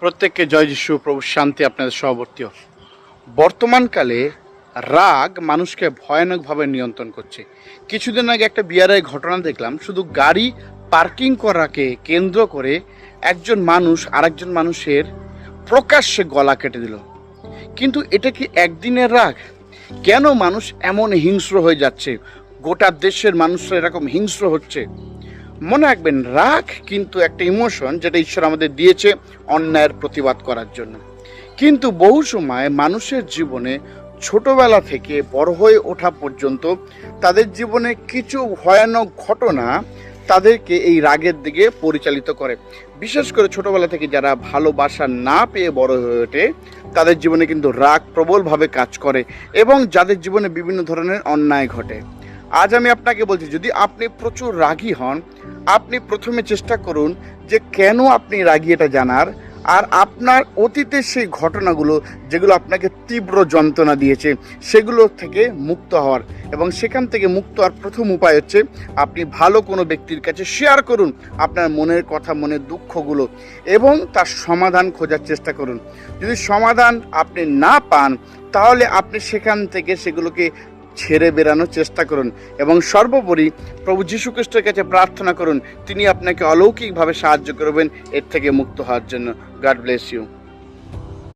প্রত্যেককে জয় যিশু, প্রভু শান্তি আপনাদের সহবর্তী হোক। বর্তমানকালে রাগ মানুষকে ভয়ানকভাবে নিয়ন্ত্রণ করছে। কিছুদিন আগে একটা বিয়ারের ঘটনা দেখলাম। শুধু গাড়ি পার্কিং করাকে কেন্দ্র করে একজন মানুষ আরেকজন মানুষের প্রকাশ্যে গলা কেটে দিল। কিন্তু এটা কি একদিনের রাগ? কেন মানুষ এমন হিংস্র হয়ে যাচ্ছে? গোটা দেশের মানুষরা এরকম হিংস্র হচ্ছে। মনে রাখবেন, রাগ কিন্তু একটা ইমোশন যেটা ঈশ্বর আমাদের দিয়েছে অন্যায়ের প্রতিবাদ করার জন্য। কিন্তু বহু সময় মানুষের জীবনে ছোটবেলা থেকে বড় হয়ে ওঠা পর্যন্ত তাদের জীবনে কিছু ভয়ানক ঘটনা তাদেরকে এই রাগের দিকে পরিচালিত করে। বিশেষ করে ছোটবেলা থেকে যারা ভালোবাসা না পেয়ে বড় হয়ে ওঠে তাদের জীবনে কিন্তু রাগ প্রবলভাবে কাজ করে এবং যাদের জীবনে বিভিন্ন ধরনের অন্যায় ঘটে। আজ আমি আপনাকে বলছি, যদি আপনি প্রচুর রাগী হন, আপনি প্রথমে চেষ্টা করুন যে কেন আপনি রাগী এটা জানার, আর আপনার অতীতের সেই ঘটনাগুলো যেগুলো আপনাকে তীব্র যন্ত্রণা দিয়েছে সেগুলো থেকে মুক্ত হওয়ার। এবং সেখান থেকে মুক্ত হওয়ার প্রথম উপায় হচ্ছে আপনি ভালো কোনো ব্যক্তির কাছে শেয়ার করুন আপনার মনের কথা, মনের দুঃখগুলো, এবং তার সমাধান খোঁজার চেষ্টা করুন। যদি সমাধান আপনি না পান তাহলে আপনি সেখান থেকে সেগুলোকে ছেড়ে বেরানোর চেষ্টা করুন এবং সর্বোপরি প্রভু যীশু খ্রিস্টের কাছে প্রার্থনা করুন, তিনি আপনাকে অলৌকিকভাবে সাহায্য করবেন এর থেকে মুক্ত হওয়ার জন্য। God bless you.